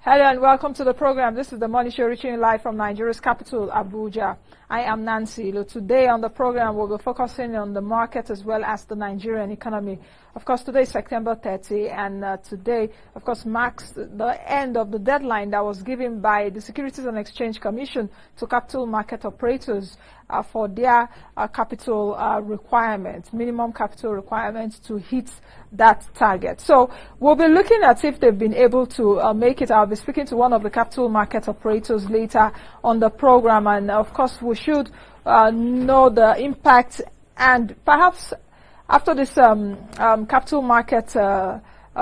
Hello and welcome to the program. This is the Money Show reaching you live from Nigeria's capital, Abuja. I am Nancy. Today on the program, we'll be focusing on the market as well as the Nigerian economy. Of course, today is September 30, and today, of course, marks the end of the deadline that was given by the Securities and Exchange Commission to capital market operators for their capital requirements, minimum capital requirements to hit that target. So we'll be looking at if they've been able to make it. I'll be speaking to one of the capital market operators later on the program, and of course we should know the impact, and perhaps after this capital market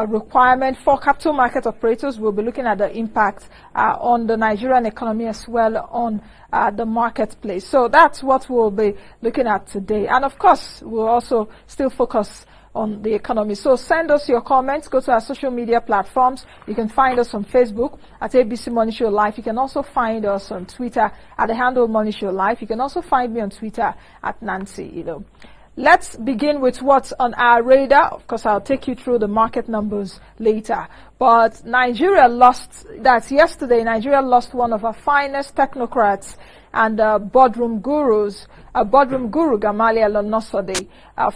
requirement for capital market operators, we'll be looking at the impact on the Nigerian economy as well on the marketplace. So that's what we'll be looking at today. And of course, we'll also still focus on the economy. So send us your comments. Go to our social media platforms. You can find us on Facebook at ABC Money Show Live. You can also find us on Twitter at the handle Money Show Live. You can also find me on Twitter at Nancy. Let's begin with what's on our radar. Of course, I'll take you through the market numbers later. But Nigeria lost, that's yesterday, Nigeria lost one of our finest technocrats and boardroom gurus, boardroom guru Gamali Alonosode,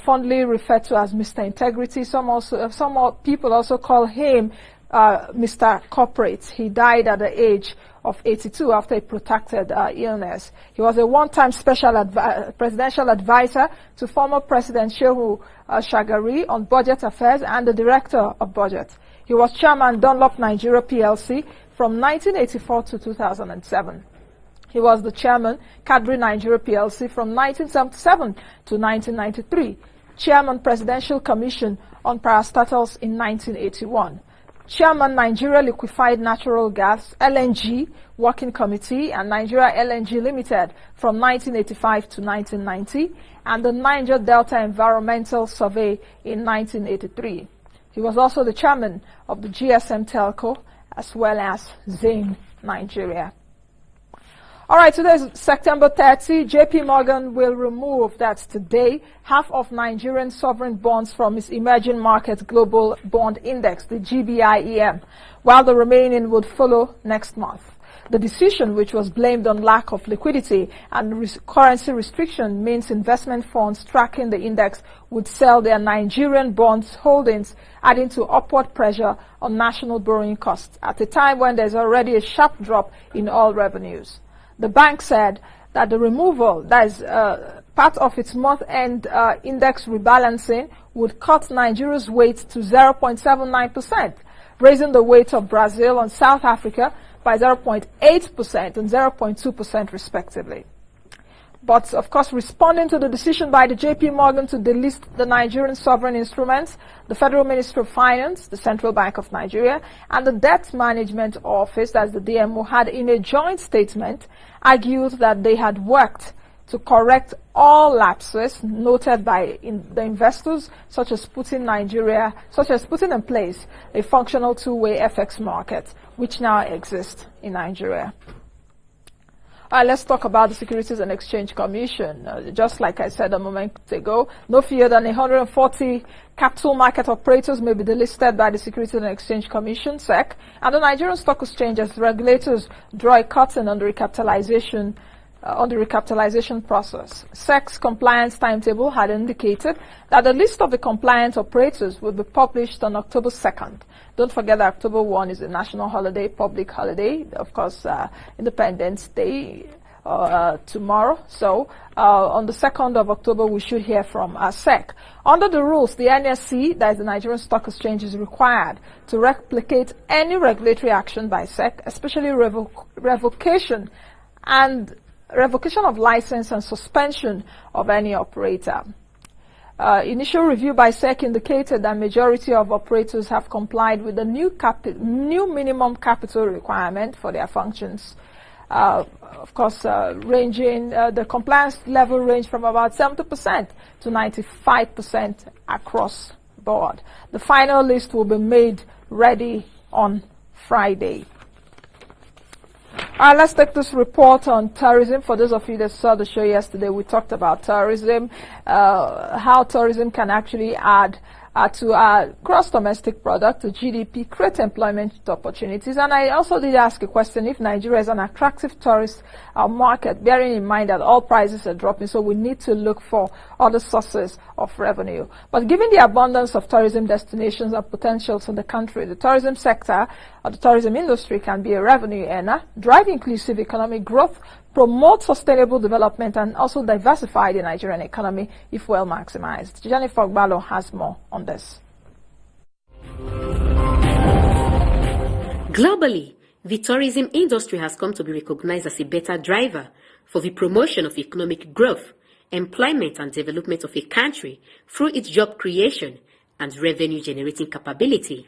fondly referred to as Mr. Integrity. Some people also call him Mr. Corporate. He died at the age of 82 after a protracted illness. He was a one-time special presidential advisor to former President Shehu Shagari on budget affairs and the director of budget. He was chairman Dunlop Nigeria PLC from 1984 to 2007. He was the chairman Cadbury Nigeria PLC from 1977 to 1993. Chairman Presidential Commission on Parastatals in 1981. Chairman Nigeria Liquefied Natural Gas LNG Working Committee and Nigeria LNG Limited from 1985 to 1990, and the Niger Delta Environmental Survey in 1983. He was also the chairman of the GSM Telco as well as Zain Nigeria. All right, today is September 30. JP Morgan will remove, that's today, half of Nigerian sovereign bonds from its emerging market global bond index, the GBIEM, while the remaining would follow next month. The decision, which was blamed on lack of liquidity and currency restriction, means investment funds tracking the index would sell their Nigerian bonds holdings, adding to upward pressure on national borrowing costs at a time when there's already a sharp drop in oil revenues. The bank said that the removal, that is part of its month-end index rebalancing, would cut Nigeria's weight to 0.79%, raising the weight of Brazil and South Africa by 0.8% and 0.2% respectively. But, of course, responding to the decision by the JP Morgan to delist the Nigerian sovereign instruments, the Federal Ministry of Finance, the Central Bank of Nigeria, and the Debt Management Office, that's the DMO, had in a joint statement argued that they had worked to correct all lapses noted by the investors, such as putting in place a functional two-way FX market, which now exists in Nigeria. Let's talk about the Securities and Exchange Commission. Just like I said a moment ago, no fewer than 140 capital market operators may be delisted by the Securities and Exchange Commission, SEC, and the Nigerian Stock Exchange as regulators draw a curtain on the recapitalization process. SEC's compliance timetable had indicated that the list of the compliant operators will be published on October 2nd. Don't forget that October 1 is a national holiday, public holiday, of course, Independence Day tomorrow. So on the 2nd of October, we should hear from SEC. Under the rules, the NSE, that is the Nigerian Stock Exchange, is required to replicate any regulatory action by SEC, especially revocation of license and suspension of any operator. Initial review by SEC indicated that majority of operators have complied with the new minimum capital requirement for their functions. Of course, the compliance level range from about 70% to 95% across board. The final list will be made ready on Friday. Let's take this report on tourism. For those of you that saw the show yesterday, we talked about tourism, how tourism can actually add to our gross domestic product, to GDP, create employment opportunities. And I also did ask a question if Nigeria is an attractive tourist market, bearing in mind that all prices are dropping, so we need to look for other sources of revenue. But given the abundance of tourism destinations and potentials in the country, the tourism sector or the tourism industry can be a revenue earner, drive inclusive economic growth, promote sustainable development, and also diversify the Nigerian economy if well maximized. Jennifer Ogbalo has more on this. Globally, the tourism industry has come to be recognized as a better driver for the promotion of economic growth, employment and development of a country through its job creation and revenue generating capability.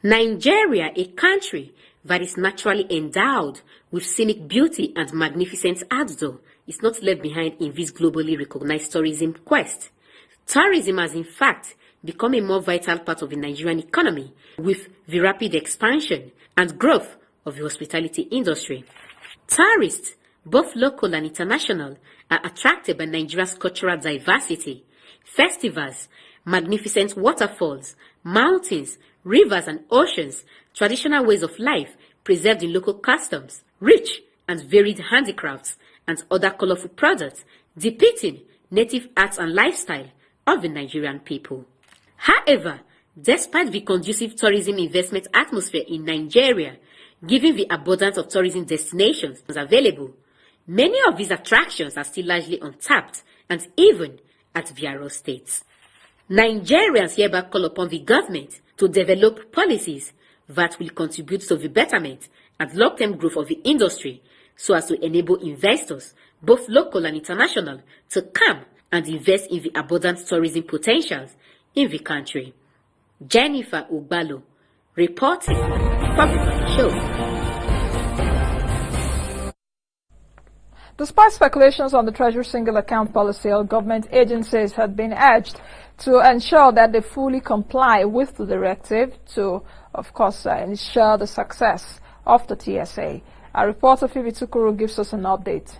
Nigeria, a country that is naturally endowed with scenic beauty and magnificent outdoor, is not left behind in this globally recognized tourism quest. Tourism has in fact become a more vital part of the Nigerian economy with the rapid expansion and growth of the hospitality industry. Tourists, both local and international, are attracted by Nigeria's cultural diversity, festivals, magnificent waterfalls, mountains, rivers and oceans, traditional ways of life preserved in local customs, rich and varied handicrafts, and other colorful products depicting native arts and lifestyle of the Nigerian people. However, despite the conducive tourism investment atmosphere in Nigeria, given the abundance of tourism destinations available, many of these attractions are still largely untapped and even at various raw states. Nigerians hereby call upon the government to develop policies that will contribute to the betterment and long-term growth of the industry so as to enable investors, both local and international, to come and invest in the abundant tourism potentials in the country. Jennifer Ogbalo, reporting from the show. Despite speculations on the Treasury single account policy, all government agencies had been urged to ensure that they fully comply with the directive to, of course, ensure the success of the TSA. Our reporter Phoebe Tukuru gives us an update.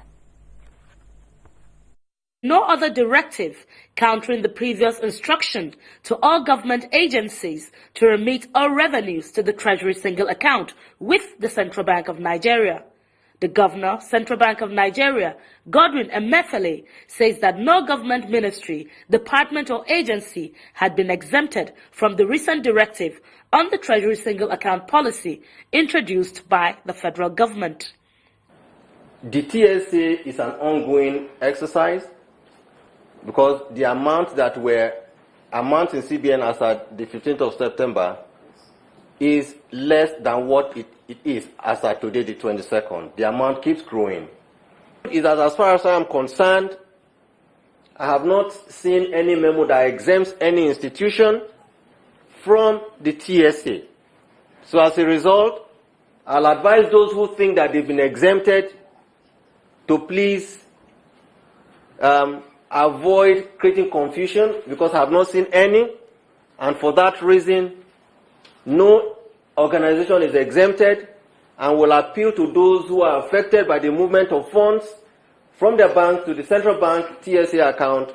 No other directive countering the previous instruction to all government agencies to remit all revenues to the Treasury single account with the Central Bank of Nigeria. The Governor, Central Bank of Nigeria, Godwin Emefiele, says that no government ministry, department or agency had been exempted from the recent directive on the Treasury single account policy introduced by the federal government. The TSA is an ongoing exercise because the amount that were amount in CBN as at the 15th of September is less than what it is as at today, the 22nd. The amount keeps growing. Is that as far as I am concerned, I have not seen any memo that exempts any institution from the TSA. So as a result, I'll advise those who think that they've been exempted to please avoid creating confusion because I have not seen any, and for that reason, no organization is exempted, and will appeal to those who are affected by the movement of funds from their bank to the central bank TSA account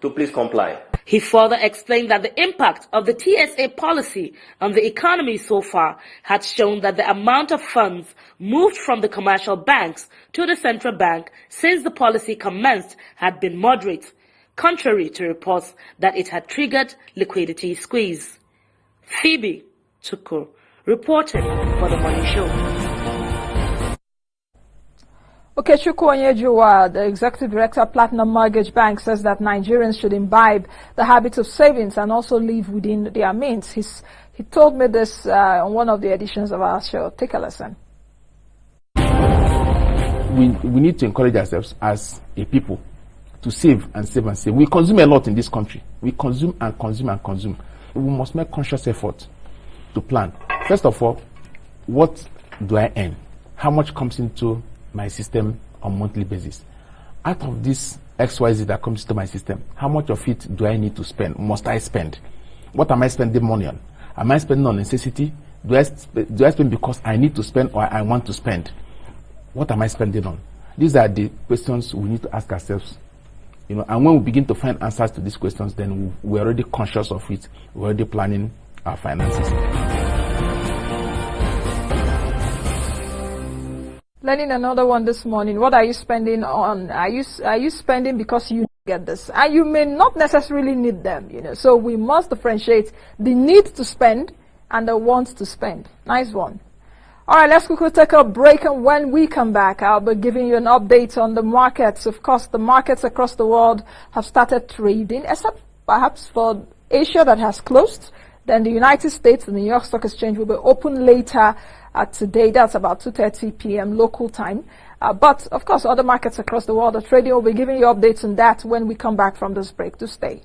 to please comply. He further explained that the impact of the TSA policy on the economy so far had shown that the amount of funds moved from the commercial banks to the central bank since the policy commenced had been moderate, contrary to reports that it had triggered liquidity squeeze. Phoebe Tukuru, reported for The Money Show. Okechukwu Onyejuwa, the Executive Director, Platinum Mortgage Bank, says that Nigerians should imbibe the habit of savings and also live within their means. He told me this on one of the editions of our show. Take a listen. We need to encourage ourselves as a people to save and save and save. We consume a lot in this country. We consume and consume and consume. We must make conscious effort to plan. First of all, what do I earn? How much comes into my system on a monthly basis? Out of this XYZ that comes into my system, how much of it do I need to spend? Must I spend? What am I spending money on? Am I spending on necessity? Do I spend because I need to spend or I want to spend? What am I spending on? These are the questions we need to ask ourselves You know, and when we begin to find answers to these questions, then we're already conscious of it. We're already planning our finances. Learning another one this morning. What are you spending on? Are you spending because you get this? And you may not necessarily need them, you know. So we must differentiate the need to spend and the want to spend. Nice one. All right, let's quickly take a break, and when we come back, I'll be giving you an update on the markets. Of course, the markets across the world have started trading, except perhaps for Asia that has closed. Then the United States and the New York Stock Exchange will be open later today. That's about 2:30 p.m. local time. But, of course, other markets across the world are trading. We'll be giving you updates on that when we come back from this break. To stay.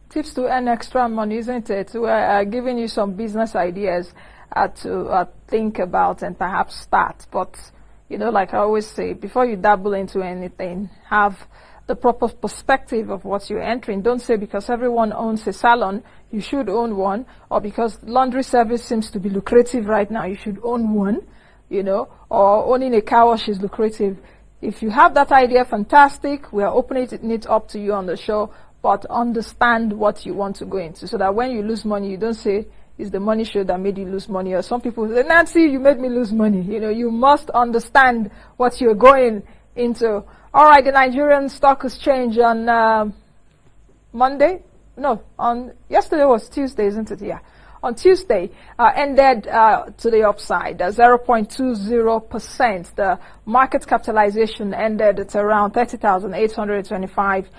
Tips to earn extra money, isn't it? We're giving you some business ideas to think about and perhaps start. But, you know, like I always say, before you dabble into anything, have the proper perspective of what you're entering. Don't say because everyone owns a salon, you should own one, or because laundry service seems to be lucrative right now, you should own one, you know, or owning a car wash is lucrative. If you have that idea, fantastic. We are opening it up to you on the show. But understand what you want to go into, so that when you lose money, you don't say, it's the money show that made you lose money. Or some people say, Nancy, you made me lose money. You know, you must understand what you're going into. All right, the Nigerian Stock Exchange on Monday? No, yesterday was Tuesday, isn't it? Yeah. On Tuesday, ended to the upside, 0.20%. The market capitalization ended at around 30,825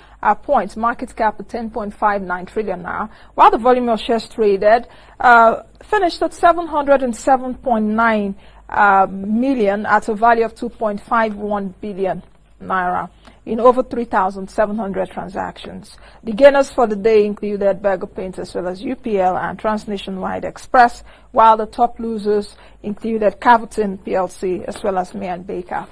points. Market cap at 10.59 trillion now. While the volume of shares traded finished at 707.9 million at a value of 2.51 billion naira in over 3,700 transactions. The gainers for the day included Berger Paints as well as UPL and Transnationwide Express, while the top losers included Caviton PLC as well as May & Baker.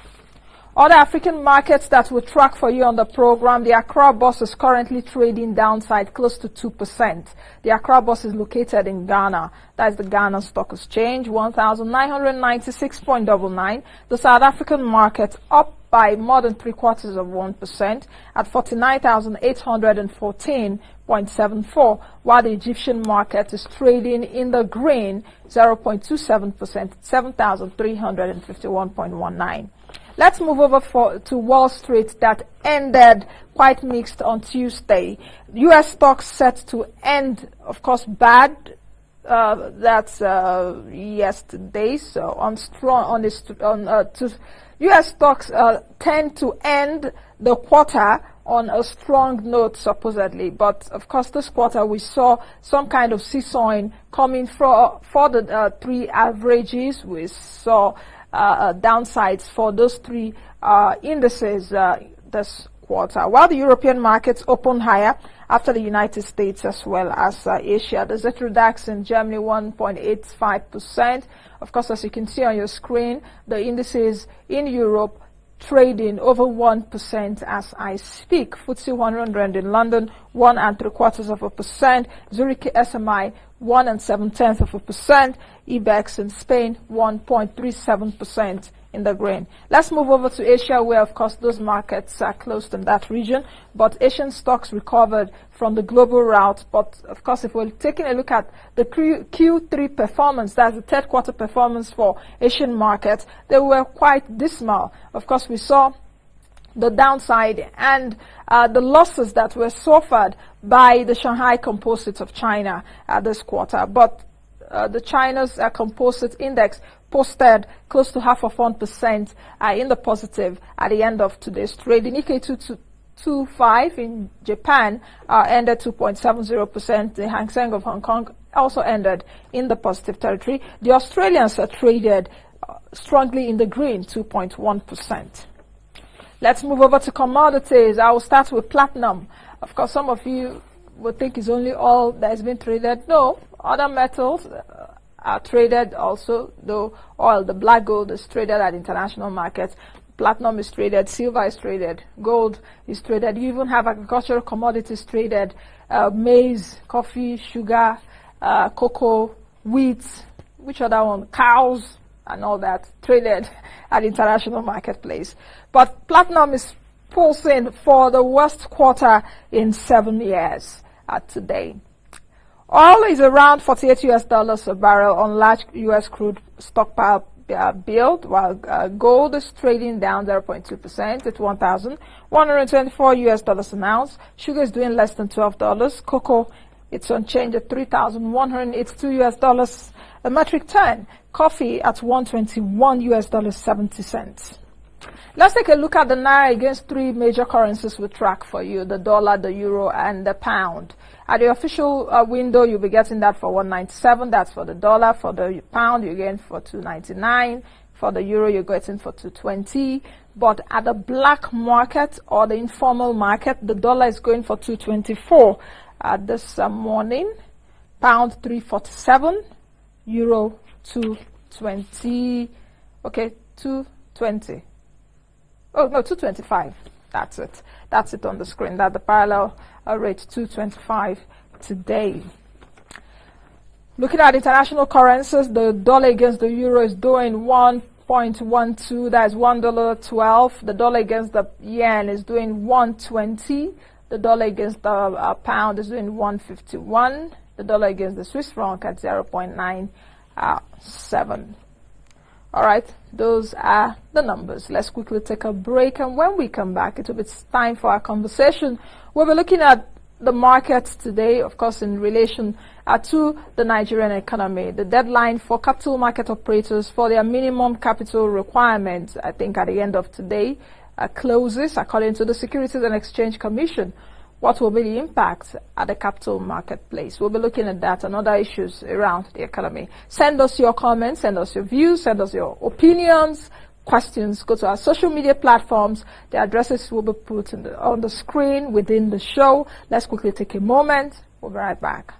Other African markets that we track for you on the program, the Accra Bourse is currently trading downside close to 2%. The Accra Bourse is located in Ghana. That is the Ghana Stock Exchange, 1,996.99. The South African market up by more than 0.75% at 49,814.74, while the Egyptian market is trading in the green, 0.27%, 7,351.19. Let's move over to Wall Street, that ended quite mixed on Tuesday. U.S. stocks set to end, of course, bad. That's yesterday. So U.S. stocks tend to end the quarter on a strong note, supposedly. But of course, this quarter we saw some kind of seesawing coming for the three averages. We saw downsides for those three indices this quarter, while the European markets opened higher after the United States as well as Asia. The Xetra DAX in Germany 1.85%. Of course, as you can see on your screen, the indices in Europe trading over 1% as I speak. FTSE 100 in London 1.75%. Zurich SMI 1.7%. IBEX in Spain 1.37% in the green. Let's move over to Asia, where of course those markets are closed in that region, but Asian stocks recovered from the global rout. But of course, if we're taking a look at the Q3 performance, that's the third quarter performance for Asian markets, they were quite dismal. Of course, we saw the downside and the losses that were suffered by the Shanghai Composite of China this quarter. But the China's composite index posted close to 0.5% in the positive at the end of today's trade. The Nikkei 225 in Japan ended 2.70%. The Hang Seng of Hong Kong also ended in the positive territory. The Australians are traded strongly in the green, 2.1%. Let's move over to commodities. I will start with platinum. Of course, some of you would think it's only oil that has been traded. No, other metals are traded also, though oil, the black gold, is traded at international markets. Platinum is traded, silver is traded, gold is traded. You even have agricultural commodities traded, maize, coffee, sugar, cocoa, wheat, which other one? Cows and all that traded at international marketplace. But platinum is pulsing for the worst quarter in 7 years today. Oil is around $48 a barrel on large U.S. crude stockpile build, while gold is trading down 0.2% at $1,124 an ounce. Sugar is doing less than $12. Cocoa, it's on change at $3,182 a metric ton. Coffee at $121.70. Let's take a look at the Naira against three major currencies we track for you: the dollar, the euro, and the pound. At the official window, you'll be getting that for 197. That's for the dollar. For the pound, you're getting for 299. For the euro, you're getting for 220. But at the black market or the informal market, the dollar is going for 224 this morning. Pound 347. Euro 220. Okay, 220. Oh, no, 225. That's it. That's it on the screen. That's the parallel rate, 225 today. Looking at international currencies, the dollar against the euro is doing 1.12. That is $1.12. The dollar against the yen is doing 120. The dollar against the pound is doing 151. The dollar against the Swiss franc at 0.97. All right, those are the numbers. Let's quickly take a break, and when we come back, it will be time for our conversation. We'll be looking at the markets today, of course, in relation to the Nigerian economy. The deadline for capital market operators for their minimum capital requirements, I think at the end of today, closes, according to the Securities and Exchange Commission. What will be the impact at the capital marketplace? We'll be looking at that and other issues around the economy. Send us your comments, send us your views, send us your opinions, questions. Go to our social media platforms. The addresses will be put on the screen within the show. Let's quickly take a moment. We'll be right back.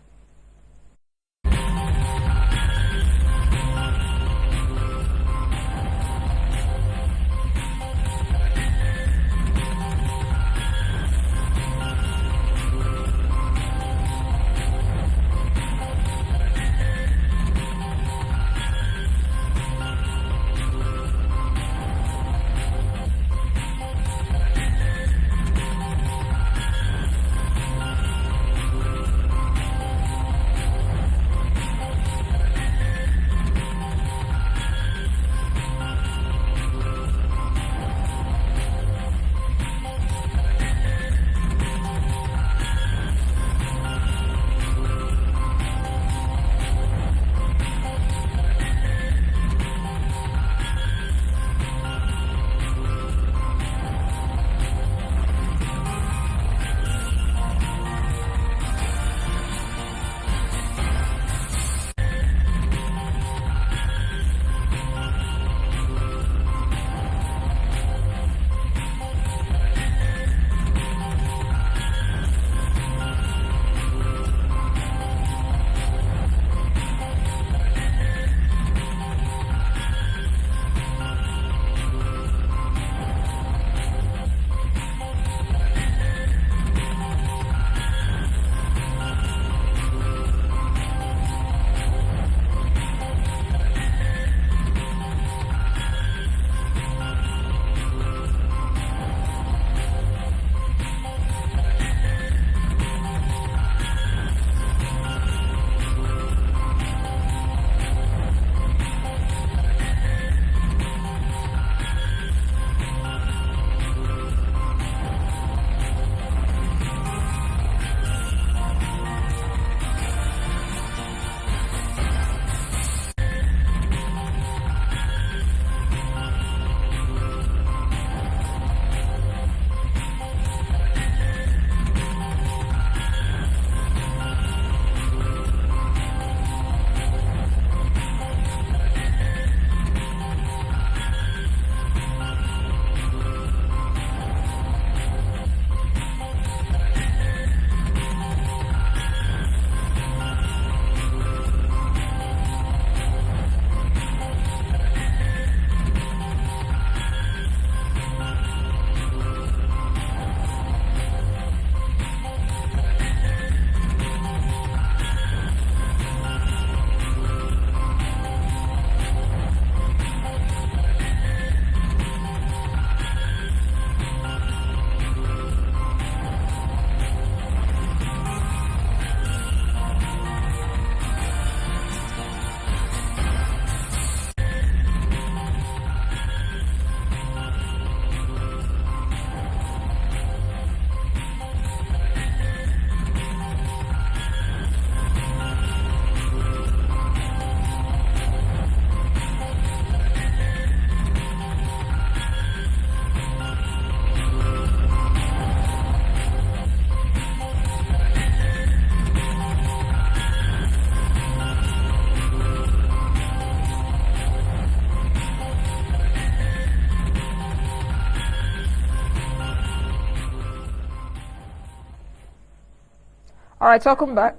All right, welcome back.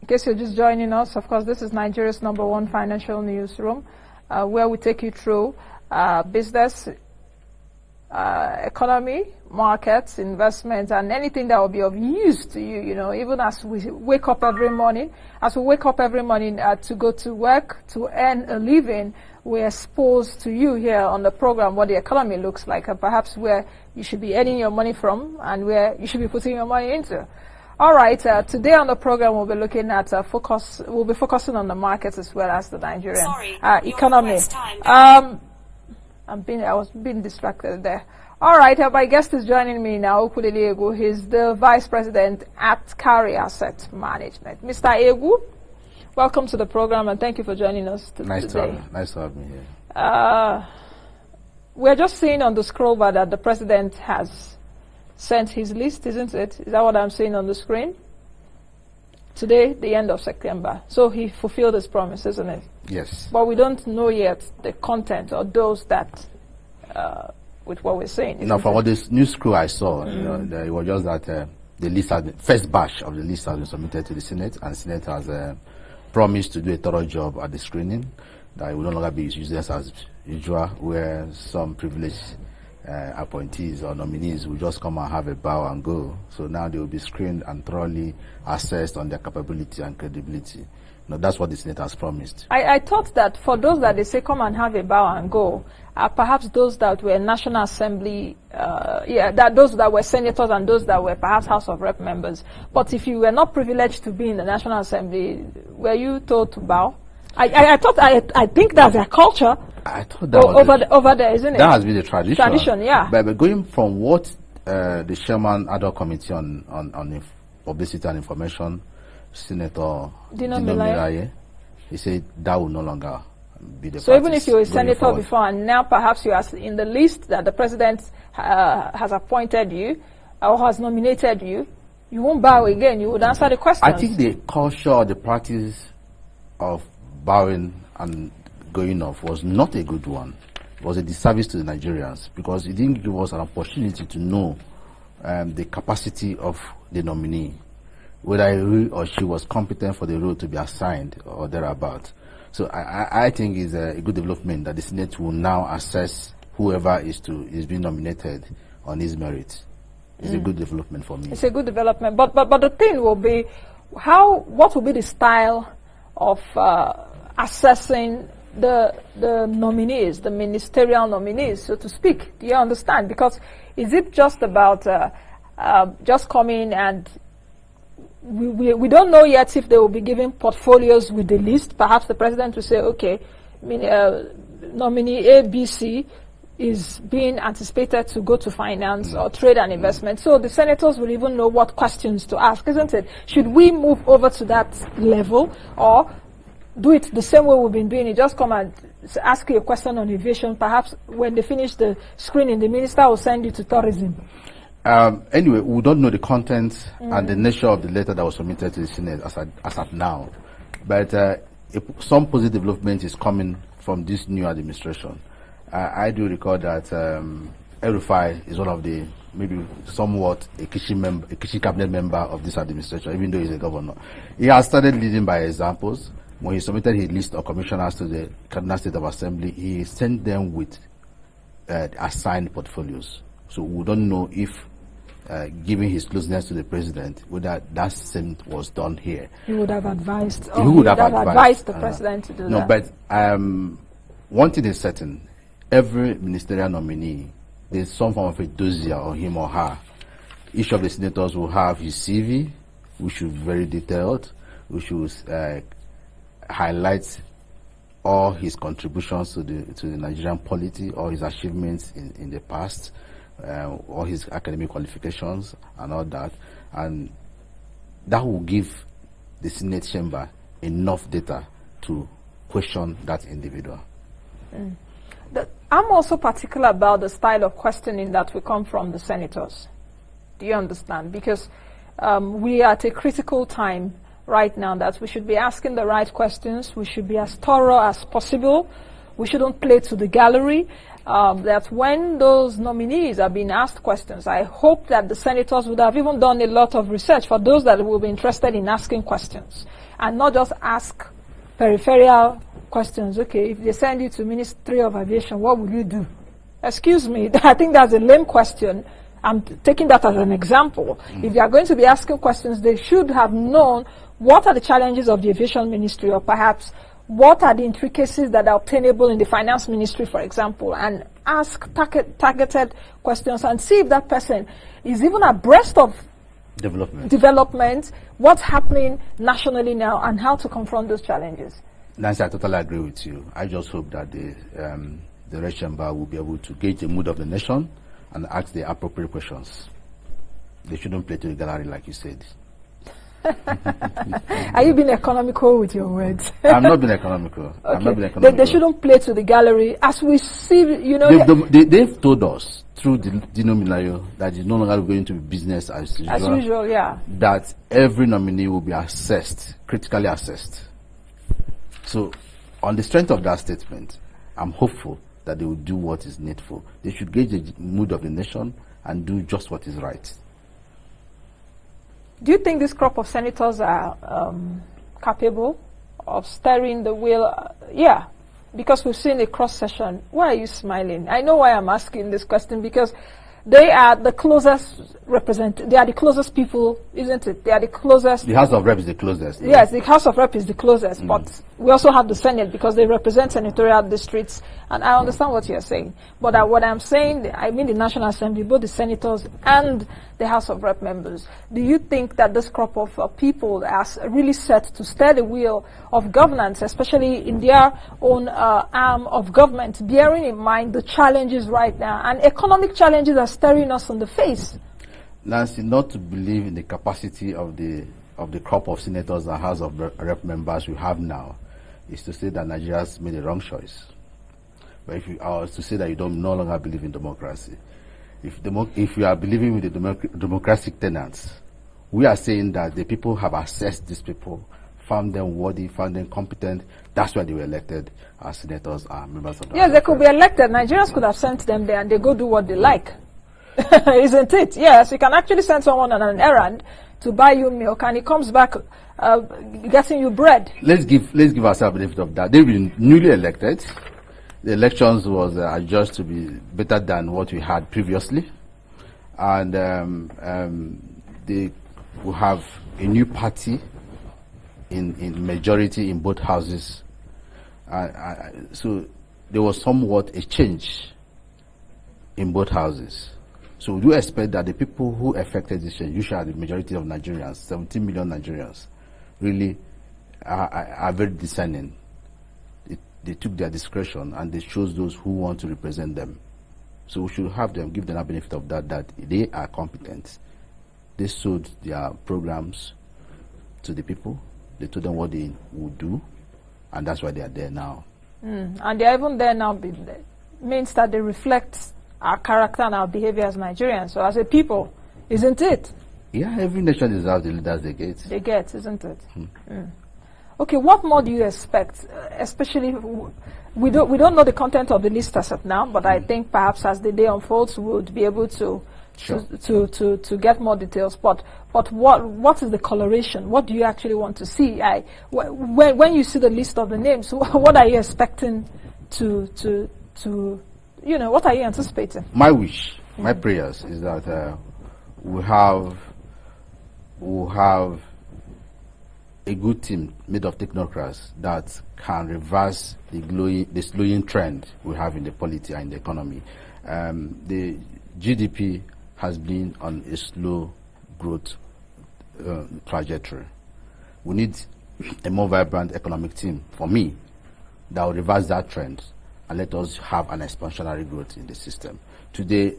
In case you're just joining us, of course, this is Nigeria's #1 financial newsroom, where we take you through business, economy, markets, investments, and anything that will be of use to you, you know, even as we wake up every morning. As we wake up every morning to go to work, to earn a living, we're exposed to you here on the program what the economy looks like, and perhaps where you should be earning your money from and where you should be putting your money into. All right, today on the program we'll be looking at we'll be focusing on the markets as well as the Nigerian economy. I was being distracted there. All right, my guest is joining me now, Okwudili Egwu. He's the Vice President at Carry Asset Management. Mr. Egwu, welcome to the program and thank you for joining us today. Nice to have me here. We're just seeing on the scroll bar that the President has sent his list, isn't it? Is that what I'm seeing on the screen? Today, the end of September. So he fulfilled his promise, isn't it? Yes. But we don't know yet the content or those that, with what we're saying. You know, from what this news crew I saw, you know, it was just that the list has been, first batch of the list has been submitted to the Senate, and the Senate has promised to do a thorough job at the screening, that it will no longer be used as usual, where some privileged appointees or nominees will just come and have a bow and go. So now they will be screened and thoroughly assessed on their capability and credibility. No, that's what the Senate has promised. I thought that for those that they say come and have a bow and go, perhaps those that were National Assembly, those that were senators and those that were perhaps House of Rep members. But if you were not privileged to be in the National Assembly, were you told to bow? I think that's their culture. I thought that over there, isn't it? That has been the tradition. Tradition, yeah. But going from what the chairman ad hoc committee on publicity and information, Senator Dino Melaye, he said that will no longer be the So even if you were a senator before and now perhaps you are in the list that the president has appointed you or has nominated you, you won't bow again. You would answer the questions. I think the culture or the practice of bowing and going off was not a good one. It was a disservice to the Nigerians because it didn't give us an opportunity to know the capacity of the nominee, whether he or she was competent for the role to be assigned or thereabout. So I think it's a good development that the Senate will now assess whoever is being nominated on his merits. It's a good development for me. It's a good development, but the thing will be what will be the style of assessing the nominees, the ministerial nominees, so to speak. Do you understand? Because is it just about just coming and we don't know yet if they will be given portfolios with the list. Perhaps the president will say, okay, nominee ABC is being anticipated to go to finance or trade and investment. So the senators will even know what questions to ask, isn't it? Should we move over to that level or do it the same way we've been doing it? Just come and ask you a question on aviation. Perhaps when they finish the screening, the minister will send you to tourism. Anyway, we don't know the content and the nature of the letter that was submitted to the Senate as at now. But some positive development is coming from this new administration. I do recall that El-Rufai is one of the, maybe somewhat a Kishi cabinet member of this administration, even though he's a governor. He has started leading by examples. When he submitted his list of commissioners to the Kaduna State of Assembly, he sent them with assigned portfolios. So we don't know if, given his closeness to the president, whether that same was done here. He would have advised. He would have advised the president to do that. No, but one thing is certain: every ministerial nominee, there's some form of a dossier on him or her. Each of the senators will have his CV, which should be very detailed, which should highlight all his contributions to the Nigerian polity, all his achievements in the past, all his academic qualifications and all that, and that will give the Senate chamber enough data to question that individual. I'm also particular about the style of questioning that will come from the senators. Do you understand? Because we are at a critical time right now that we should be asking the right questions. We should be as thorough as possible. We shouldn't play to the gallery. that when those nominees are being asked questions, I hope that the senators would have even done a lot of research for those that will be interested in asking questions, and not just ask peripheral questions. Okay, if they send you to Ministry of Aviation, what will you do? Excuse me, I think that's a lame question. I'm taking that as an example. If they are going to be asking questions, they should have known what are the challenges of the Aviation Ministry, or perhaps what are the intricacies that are obtainable in the Finance Ministry, for example, and ask targeted questions and see if that person is even abreast of development, what's happening nationally now, and how to confront those challenges. Nancy, I totally agree with you. I just hope that the Red Chamber will be able to gauge the mood of the nation and ask the appropriate questions. They shouldn't play to the gallery, like you said. Are you being economical with your words? I'm not being economical. Okay. I'm not being economical. They shouldn't play to the gallery. As we see, you know... They've told us through the denominario that it's no longer going to be business as usual. As usual, yeah. That every nominee will be assessed, critically assessed. So, on the strength of that statement, I'm hopeful that they will do what is needful. They should gauge the mood of the nation and do just what is right. Do you think this crop of senators are capable of steering the wheel? Yeah, because we've seen a cross-session. Why are you smiling? I know why I'm asking this question, because they are the closest they are the closest people, isn't it? They are the closest. The House of Rep is the closest. Yes, the House of Rep is the closest, but we also have the Senate because they represent senatorial districts, and I understand what you're saying. But what I'm saying, I mean the National Assembly, both the senators and the House of Rep members. Do you think that this crop of people are really set to steer the wheel of governance, especially in their own arm of government, bearing in mind the challenges right now, and economic challenges are staring us on the face? Nancy, not to believe in the capacity of the crop of senators and House of Rep members we have now is to say that Nigeria's made a wrong choice. But if you are to say that you no longer believe in democracy, if you are believing with the democratic tenets, we are saying that the people have assessed these people, found them worthy, found them competent. That's why they were elected as senators and members of the Yes, they could be elected. Nigerians could have sent them there and they go do what they like. Isn't it? Yes, you can actually send someone on an errand to buy you milk and he comes back getting you bread. Let's give ourselves the benefit of that. They've been newly elected. The elections was adjudged to be better than what we had previously, and they will have a new party in majority in both houses. So there was somewhat a change in both houses. So we do expect that the people who affected this change, usually are the majority of Nigerians, 17 million Nigerians, really are very discerning. They took their discretion and they chose those who want to represent them. So we should have them, give them a benefit of that they are competent. They sold their programs to the people. They told them what they would do, and that's why they are there now. And they are even there now means that they reflect our character and our behavior as Nigerians, so as a people, isn't it? Yeah, every nation deserves the leaders they get. They get, isn't it? Okay, what more do you expect? Especially, we don't know the content of the list as of now, but I think perhaps as the day unfolds, we'll be able to get more details. But what is the coloration? What do you actually want to see? When you see the list of the names, what are you expecting to what are you anticipating? My wish, my prayers is that we'll have a good team made of technocrats that can reverse the slowing trend we have in the polity and in the economy. The GDP has been on a slow growth trajectory. We need a more vibrant economic team, for me, that will reverse that trend and let us have an expansionary growth in the system. Today,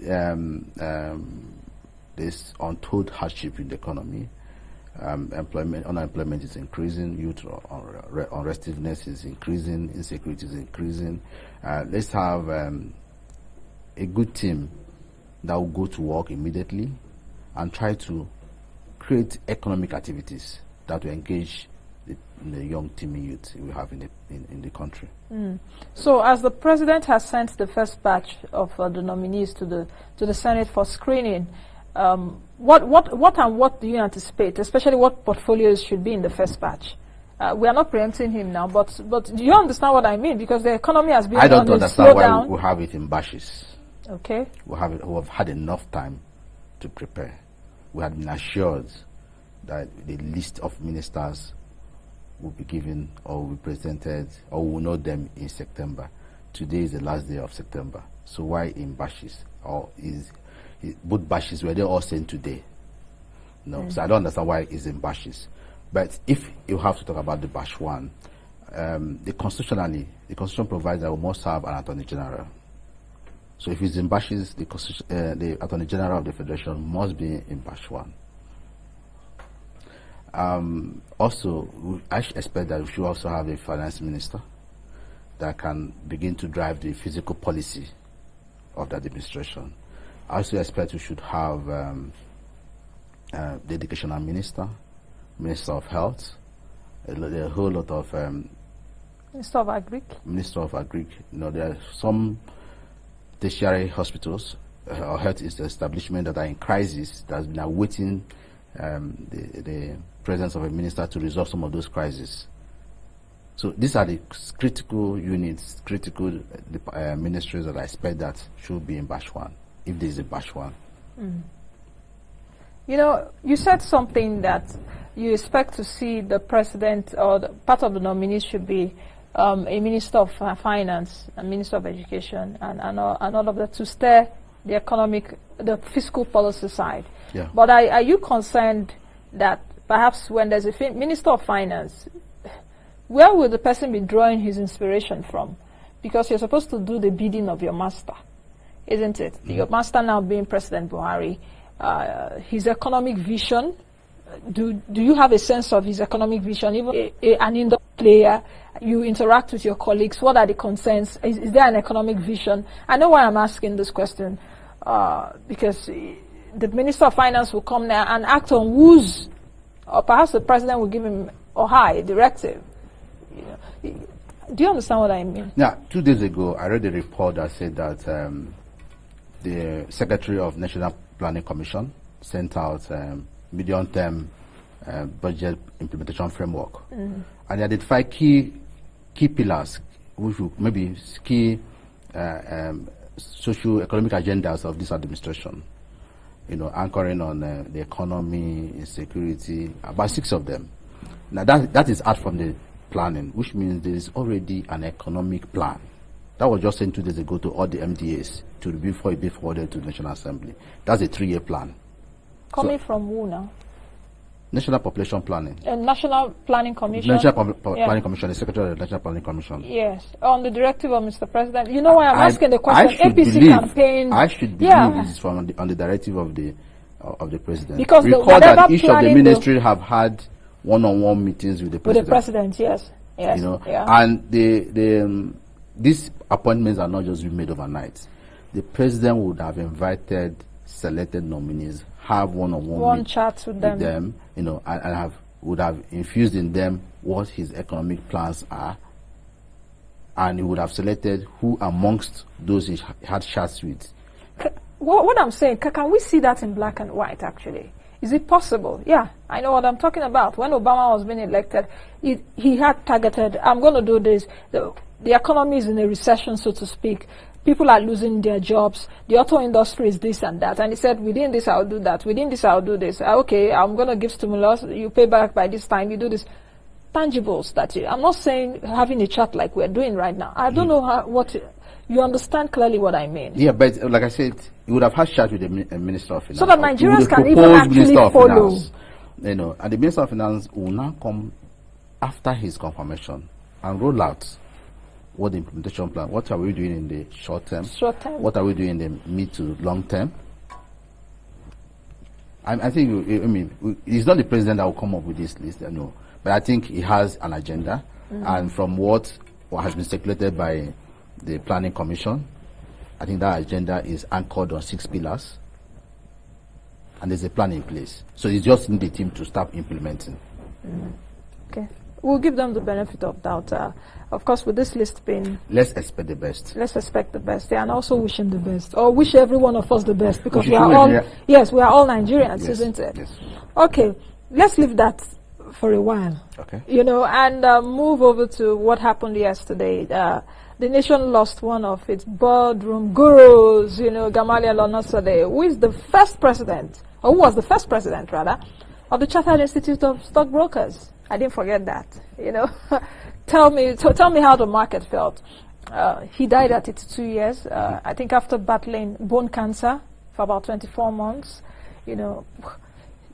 there's untold hardship in the economy. Unemployment is increasing, youth unrestiveness is increasing, insecurity is increasing. Let's have a good team that will go to work immediately and try to create economic activities that will engage the young teaming youth we have in the country. So, as the president has sent the first batch of the nominees to the Senate for screening, what do you anticipate, especially what portfolios should be in the first batch? We are not preempting him now, but do you understand what I mean? Because the economy has been I don't on a understand why slowdown. we have it in batches. Okay. We have had enough time to prepare. We had been assured that the list of ministers will be given or will be presented or will know them in September. Today is the last day of September. So why in batches? Or is both batches, were they all sent today? No. So I don't understand why it's in batches. But if you have to talk about the batch one, the constitution provides that we must have an attorney general. So if it's in batches, the attorney general of the federation must be in batch one. Also, I expect that we should also have a finance minister that can begin to drive the physical policy of the administration. I also expect we should have the educational minister, minister of health, a whole lot of Minister of Agric. Minister of Agric. You know, there are some tertiary hospitals or health establishments that are in crisis that has been awaiting the presence of a minister to resolve some of those crises. So these are the critical units, critical ministries that I expect that should be in batch one, if there is a batch one. You know, you said something that you expect to see the president or part of the nominees should be a minister of finance, a minister of education, and all of that to steer the fiscal policy side. Yeah. But are you concerned that perhaps when there's a minister of finance, where will the person be drawing his inspiration from? Because you're supposed to do the bidding of your master, isn't it? Your master now being President Buhari, his economic vision. Do you have a sense of his economic vision? Even an industry player, you interact with your colleagues. What are the concerns? Is there an economic vision? I know why I'm asking this question, because the Minister of Finance will come there and act on whose, or perhaps the president will give him or her a directive. You know, do you understand what I mean? Yeah, 2 days ago, I read a report that said that the Secretary of National Planning Commission sent out medium-term budget implementation framework, and they identified key pillars, which will maybe key socio-economic agendas of this administration. You know, anchoring on the economy, insecurity, about 6 of them. Now that is out from the planning, which means there is already an economic plan. That was just sent 2 days ago to all the MDAs before it be forwarded to the National Assembly. That's a 3-year plan. Coming from who now? National Population Planning. National Planning Commission. National Planning Commission, the Secretary of the National Planning Commission. Yes, on the directive of Mr. President. You know why I'm asking the question? I should APC believe, campaign. I should believe it is from on the directive of the President. Because recall that each of the ministries have had one-on-one meetings with the President. With the President, yes. You know, and these appointments are not just being made overnight. The President would have invited selected nominees, have one-on-one chat with them, you know, and would have infused in them what his economic plans are, and he would have selected who amongst those he had chats with. What I'm saying, can we see that in black and white, actually? Is it possible? Yeah, I know what I'm talking about. When Obama was being elected, he had targeted, I'm going to do this. The economy is in a recession, so to speak. People are losing their jobs. The auto industry is this and that. And he said, within this, I'll do that. Within this, I'll do this. Okay, I'm going to give stimulus. You pay back by this time. You do this. Tangibles. I'm not saying having a chat like we're doing right now. I don't know you understand clearly what I mean. Yeah, but like I said, you would have had chat with the Minister of Finance. So that Nigerians can even actually follow. Finance, you know, and the Minister of Finance will now come after his confirmation and roll out what the implementation plan, what are we doing in the short term? What are we doing in the mid to long term? I think, it's not the President that will come up with this list, no. But I think he has an agenda, and from what has been circulated by the Planning Commission, I think that agenda is anchored on 6 pillars, and there's a plan in place. So it's just in the team to start implementing. Okay. we'll give them the benefit of doubt. Of course, with this list being... Let's expect the best. Let's expect the best, yeah, and also wish him the best. Or wish every one of us the best, because we are all... Nigeria. Yes, we are all Nigerians, Yes, isn't it? yes. Okay, let's leave that for a while. Okay. You know, and move over to what happened yesterday. The nation lost one of its boardroom gurus, you know, Gamaliel Onosode, who is the first president, or who was the first president, rather, of the Chartered Institute of Stockbrokers. I didn't forget that, you know. Tell me how the market felt. He died at 82 years, I think after battling bone cancer for about 24 months, you know.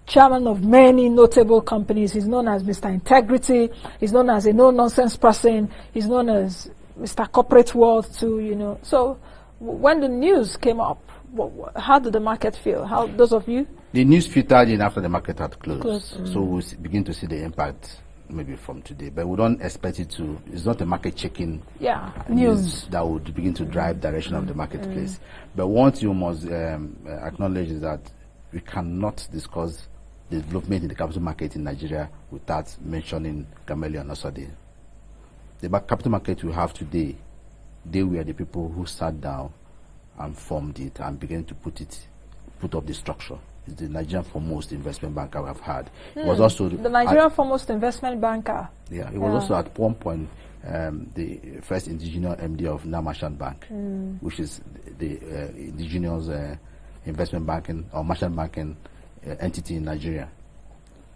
Chairman of many notable companies. He's known as Mr. Integrity. He's known as a no-nonsense person. He's known as Mr. Corporate World too, you know. So when the news came up, how did the market feel? How, those of you? The news filtered in after the market had closed. So Mm. we'll begin to see the impact maybe from today. But we don't expect it to, it's not a market checking news that would begin to drive direction of the marketplace. But what you must acknowledge is that we cannot discuss the development in the capital market in Nigeria without mentioning Gamaliel Onosode. The capital market we have today, they were the people who sat down and formed it and began to put up the structure. It's the Nigerian foremost investment banker we have had. It was also the Nigerian foremost investment banker. Yeah, he was also at one point the first indigenous MD of Namashan Bank, which is the indigenous investment banking or merchant banking entity in Nigeria.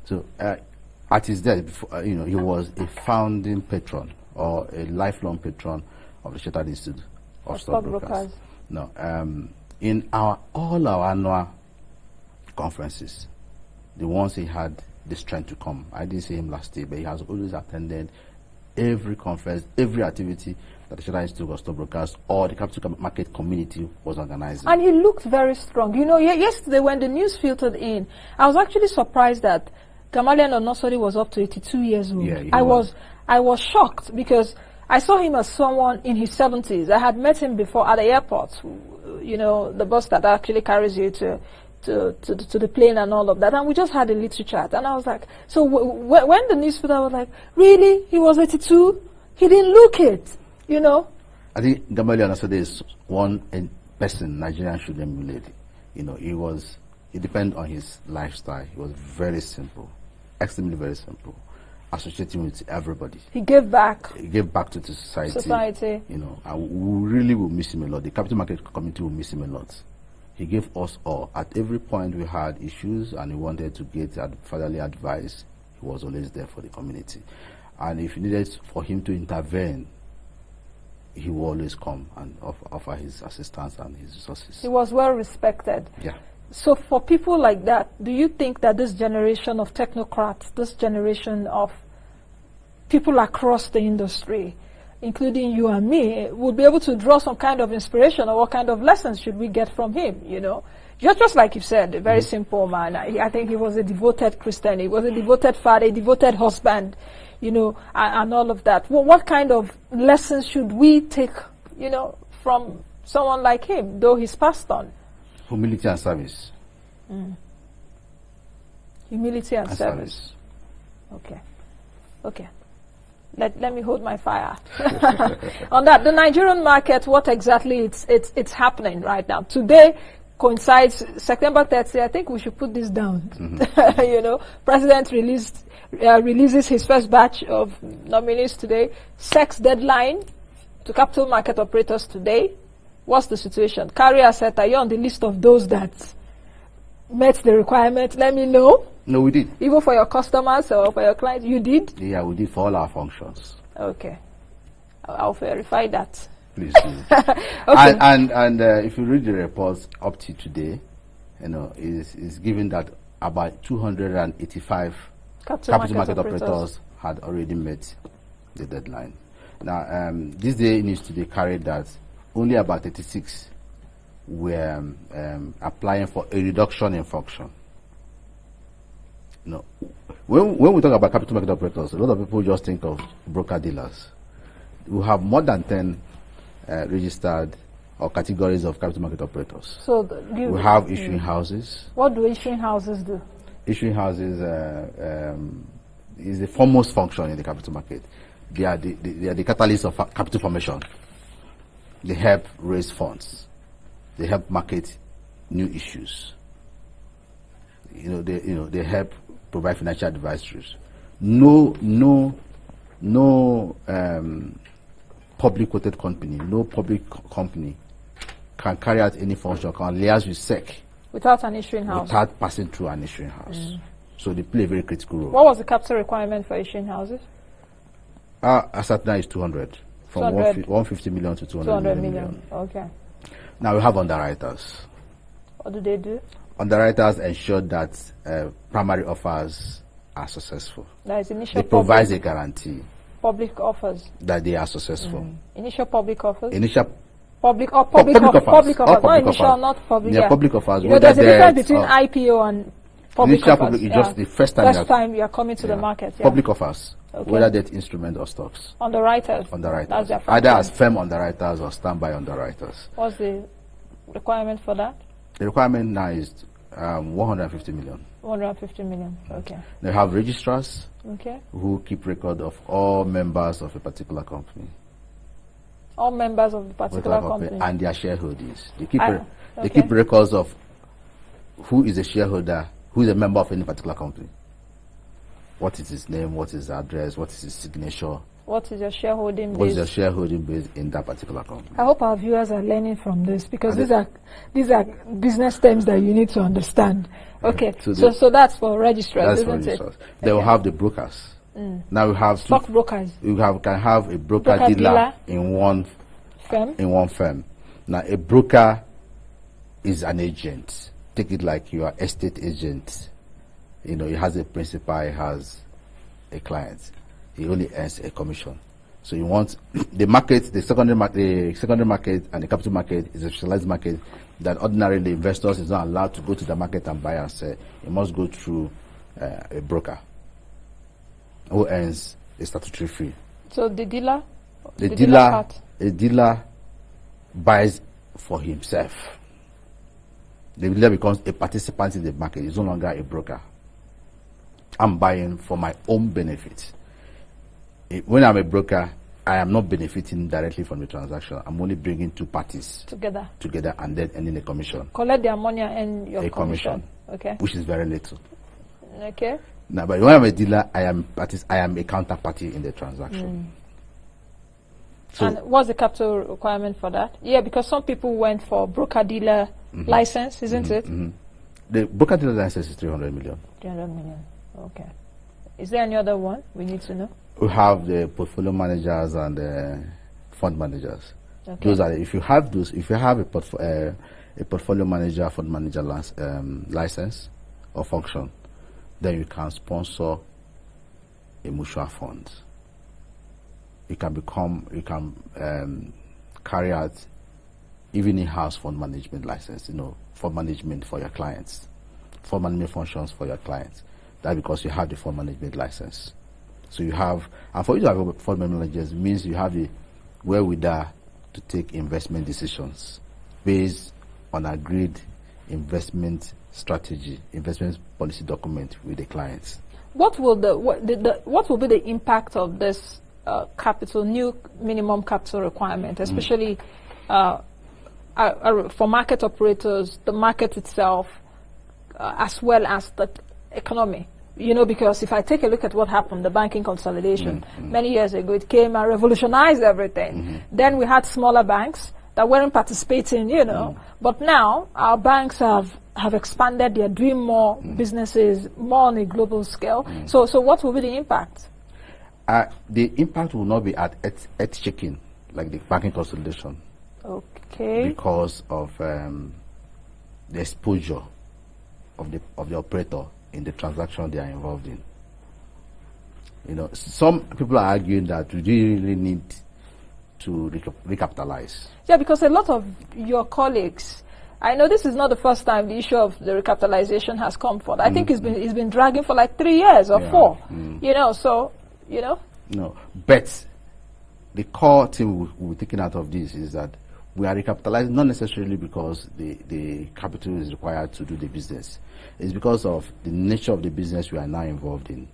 So at his death, you know, he was a founding patron or a lifelong patron of the Chartered Institute of Stockbrokers. No, in all our annual conferences, the ones he had the strength to come. I didn't see him last year, but he has always attended every conference, every activity that the Chartered Institute of Stockbrokers or the capital market community was organizing. And he looked very strong. You know, yesterday when the news filtered in, I was actually surprised that Gamaliel Onosode was up to 82 years old. Yeah, I was shocked because I saw him as someone in his 70s. I had met him before at the airport, you know, the bus that actually carries you to the plane and all of that, and we just had a little chat, and I was like, so when the news filtered, I was like, really? He was 82? He didn't look it, you know? I think Gamaliel Onosode is one person Nigerians should emulate. You know, it depends on his lifestyle. He was very simple, extremely very simple, associating with everybody. He gave back. He gave back to the society. You know, and we really will miss him a lot. The capital market community will miss him a lot. He gave us all. At every point we had issues and he wanted to get fatherly advice, he was always there for the community. And if you needed for him to intervene, he will always come and offer his assistance and his resources. He was well respected. Yeah. So for people like that, do you think that this generation of technocrats, this generation of people across the industry, including you and me, would be able to draw some kind of inspiration, or what kind of lessons should we get from him, you know? Just like you said, a very simple man. I think he was a devoted Christian. He was a devoted father, a devoted husband, you know, and all of that. Well, what kind of lessons should we take, you know, from someone like him, though he's passed on? Humility and service. Humility and service. Okay. Okay. Let me hold my fire. On that, the Nigerian market, what exactly it's happening right now? Today coincides September 30. I think we should put this down. You know, President releases his first batch of nominees today. SEC's deadline to capital market operators today. What's the situation? Carrier said, are you on the list of those that met the requirement? Let me know. No, we did. Even for your customers or for your clients, you did? Yeah, we did for all our functions. Okay. I'll verify that. Please do. Okay. And if you read the reports up to today, you know, is given that about 285 capital market operators had already met the deadline. Now, this day news today carried that only about 36 were applying for a reduction in function. No, when we talk about capital market operators, a lot of people just think of broker dealers. We have more than 10 registered or categories of capital market operators. So we have issuing houses. What do issuing houses do? Issuing houses is the foremost function in the capital market. They are the catalyst of capital formation. They help raise funds. They help market new issues. They help provide financial advisories. No public quoted company, no public company can carry out any function, can liaise with SEC without an issuing house, without passing through an issuing house. So they play a very critical role. What was the capital requirement for issuing houses? As at now is 200, from 150 million to 200 million. Okay. Now we have underwriters. What do they do? Underwriters ensure that primary offers are successful. That is initial. They provide a guarantee. Public offers. That they are successful. Initial public offers. Initial. Public offers. Not initial, not public. Yeah, public offers. There's a difference between IPO and public initial offers. Public is just the first time you are coming to the market. Public offers, whether that instrument or stocks. Underwriters. That's their either as firm underwriters or standby underwriters. What's the requirement for that? The requirement now is 150 million. 150 million. Okay. They have registrars. Okay. Who keep record of all members of a particular company. All members of the particular company and their shareholders. They keep records of who is a shareholder, who is a member of any particular company. What is his name? What is his address? What is his signature? What is your shareholding base? What is your shareholding base in that particular company? I hope our viewers are learning from this, because these are business terms that you need to understand. Okay, so that's for registrars, isn't it? They will have the brokers. Now we have stock brokers. You can have a broker dealer in one firm. Now a broker is an agent. Take it like you are estate agent. He has a principal, he has a client. He only earns a commission. So you want the market, the secondary market and the capital market is a specialized market that ordinarily the investors is not allowed to go to the market and buy and sell. It must go through a broker who earns a statutory fee. So the dealer? The dealer buys for himself. The dealer becomes a participant in the market. He's no longer a broker. I'm buying for my own benefit. When I'm a broker, I am not benefiting directly from the transaction. I'm only bringing two parties together and then earning a commission. Collect their money and your commission. Okay. Which is very little. Okay. Now, but when I'm a dealer, I am a counterparty in the transaction. So and what's the capital requirement for that? Yeah, because some people went for broker-dealer license, isn't it? The broker-dealer license is 300 million. 300 million. Okay. Is there any other one we need to know? We have the portfolio managers and the fund managers. Okay. Those are if you have a portfolio manager, fund manager license or function, then you can sponsor a mutual fund. You can carry out even in-house fund management license. Fund management for your clients, fund management functions for your clients. That's because you have the fund management license. So you have, and for you to have a fund managers means you have the wherewithal to take investment decisions based on agreed investment strategy, investment policy document with the clients. What will what will be the impact of this new minimum capital requirement, especially for market operators, the market itself, as well as the economy? Because if I take a look at what happened, the banking consolidation, many years ago, it came and revolutionized everything. Then we had smaller banks that weren't participating, But now our banks have expanded. They're doing more businesses, more on a global scale. So what will be the impact? The impact will not be at earth-shaking like the banking consolidation. Okay. Because of the exposure of the operator in the transaction they are involved in. Some people are arguing that we really need to recapitalize. Yeah, because a lot of your colleagues, I know this is not the first time the issue of the recapitalization has come forth. I think it's been dragging for like 3 years or 4. No, but the core thing we'll be taking out of this is that we are recapitalizing not necessarily because the capital is required to do the business. It's because of the nature of the business we are now involved in.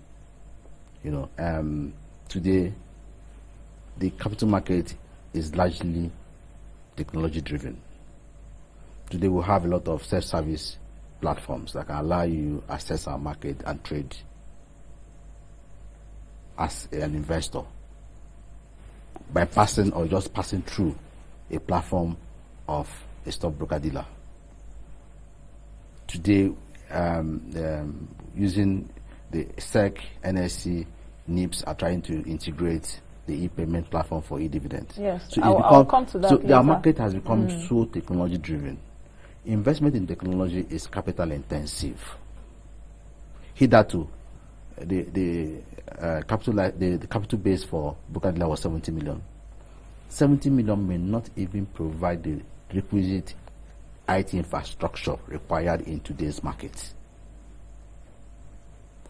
Today, the capital market is largely technology driven. Today we have a lot of self-service platforms that can allow you access our market and trade as an investor by passing or just passing through a platform of a stockbroker dealer. Today, using the SEC, NSE, NIPS are trying to integrate the e-payment platform for e-dividend. Yes, so I'll come to that So later. our market has become so technology driven. Investment in technology is capital intensive. Hitherto, the capital base for broker dealer was 70 million. 70 million may not even provide the requisite IT infrastructure required in today's market.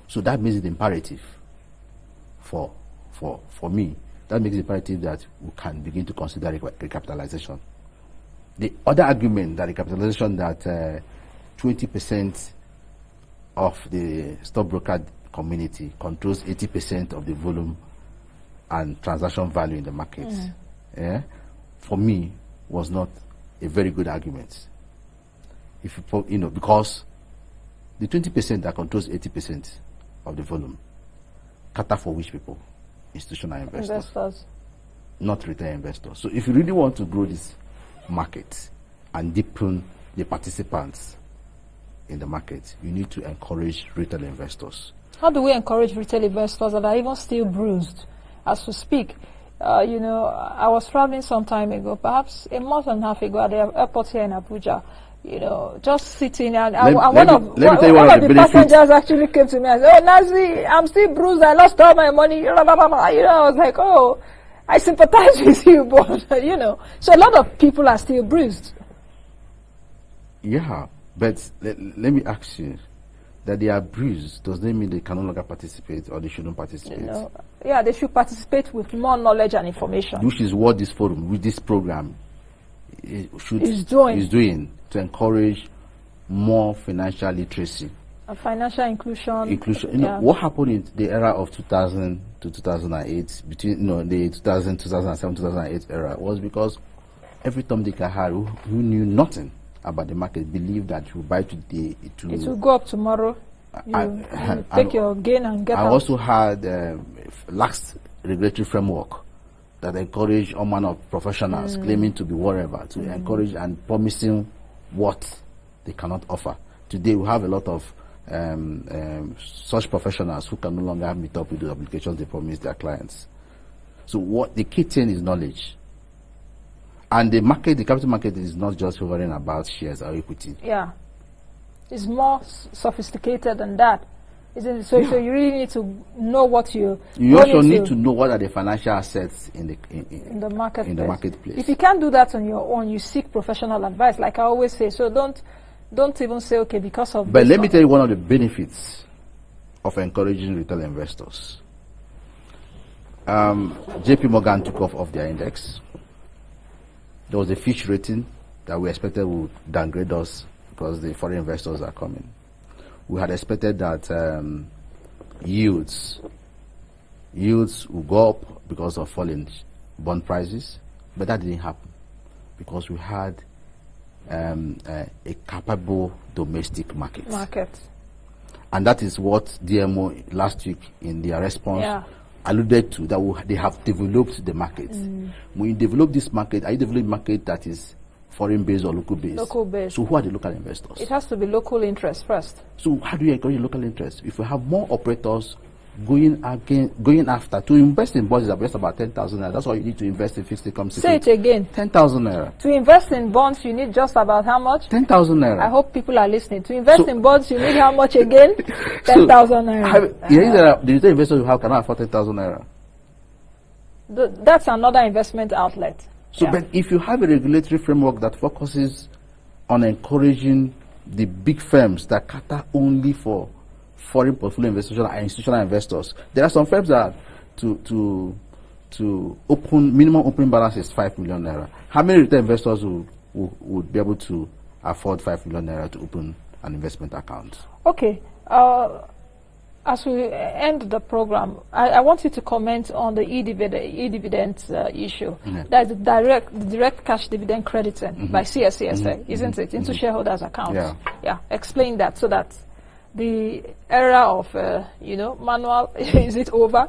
So that makes it imperative for me. That makes it imperative that we can begin to consider recapitalization. The other argument that recapitalization, that 20% of the stockbroker community controls 80% of the volume and transaction value in the market, for me was not a very good argument. If because the 20% that controls 80% of the volume cater for which people? Institutional investors, not retail investors. So if you really want to grow this market and deepen the participants in the market, you need to encourage retail investors. How do we encourage retail investors that are even still bruised as we speak? I was traveling some time ago, perhaps a month and a half ago, at the airport here in Abuja. Just sitting, and one of the passengers actually came to me and said, "Oh, Nazi, I'm still bruised. I lost all my money." I was like, "Oh, I sympathize with you," but so a lot of people are still bruised. Yeah, but let me ask you, that they are bruised, does that mean they can no longer participate or they shouldn't participate? Yeah, they should participate with more knowledge and information. Which is what this forum, with this program, is doing to encourage more financial literacy. Financial inclusion. What happened in the era of 2000 to 2008, between the 2007, 2008 era, was because every Tom, Dick, and Harry who knew nothing about the market believed that you buy today, it will go up tomorrow. You take your gain and get out. I also had lax regulatory framework that encourage all manner of professionals claiming to be whatever, to encourage and promising what they cannot offer. Today we have a lot of such professionals who can no longer meet up with the obligations they promise their clients. So what the key thing is knowledge. And the capital market is not just hovering about shares or equity. Yeah. It's more sophisticated than that. Isn't it? So you really need to know what you also need to know what are the financial assets in the marketplace. If you can't do that on your own, you seek professional advice, like I always say. So don't even say, okay, because of But let me tell you one of the benefits of encouraging retail investors. JP Morgan took off their index. There was a Fitch rating that we expected would downgrade us because the foreign investors are coming. We had expected that yields would go up because of falling bond prices, but that didn't happen because we had a capable domestic market. And that is what DMO last week in their response alluded to, that they have developed the market. When you develop this market, are you developing a market that is foreign based or local based? Local based. So who are the local investors? It has to be local interest first. So how do you encourage local interest? If we have more operators going after to invest in bonds, that's about 10,000 naira. That's all you need to invest in fixed income securities. Say it again. 10,000 naira. To invest in bonds, you need just about how much? 10,000 naira. I hope people are listening. To invest in bonds, you need how much again? 10,000 naira. The retail investors you have cannot afford 10,000 naira. That's another investment outlet. So, but if you have a regulatory framework that focuses on encouraging the big firms that cater only for foreign portfolio investors and institutional investors, there are some firms that to open minimum opening balance is 5 million naira. How many retail investors would be able to afford 5 million naira to open an investment account? Okay. As we end the program, I want you to comment on the e-dividend issue. That is the direct cash dividend crediting by CSCSA, isn't it, into shareholders' accounts? Yeah. Explain that so that the era of manual is it over?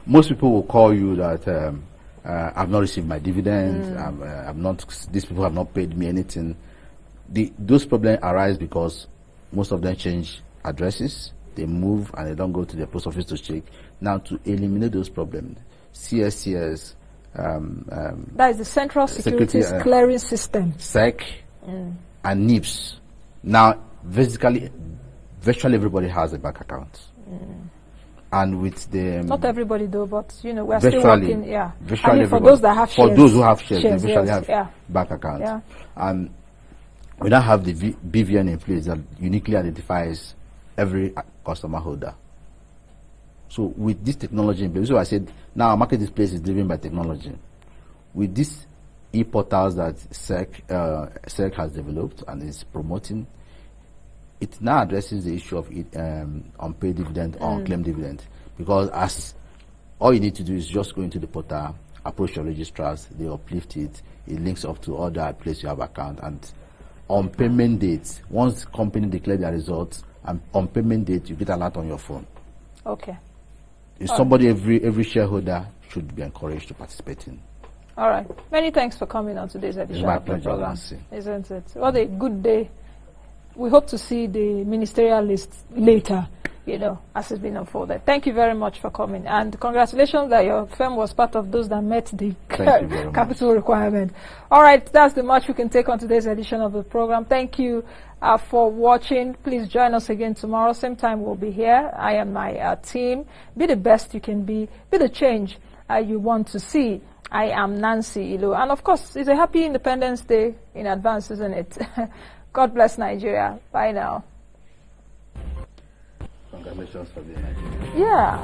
Most people will call you that I've not received my dividends. These people have not paid me anything. Those problems arise because most of them change addresses. They move and they don't go to the post office to check. Now, to eliminate those problems, CSCS, that is the Central Securities Clearing System, SEC, and NIPS. Now, virtually everybody has a bank account. And with the not everybody though, but we're virtually, still working. Yeah, virtually for those that have shares. For those who have shares, they virtually yes, have bank accounts. Yeah. And we now have the BVN in place that uniquely identifies every customer holder. So with this technology in place, so I said now our marketplace is driven by technology. With these e-portals that SEC has developed and is promoting, it now addresses the issue of unpaid dividend or unclaimed dividend, because as all you need to do is just go into the portal, approach your registrars, they uplift it, it links up to all the place you have account, and on payment dates, once the company declare their results, and on payment date you get an alert on your phone. Okay. It's somebody every shareholder should be encouraged to participate in. All right. Many thanks for coming on today's edition of the program. Isn't it? What a good day. We hope to see the ministerial list later, as it's been unfolded. Thank you very much for coming. And congratulations that your firm was part of those that met the capital requirement. All right, that's the much we can take on today's edition of the program. Thank you for watching. Please join us again tomorrow. Same time we'll be here. I and my team. Be the best you can be. Be the change you want to see. I am Nancy Ilo. And of course, it's a happy Independence Day in advance, isn't it? God bless Nigeria. Bye now. Congratulations for the Yeah.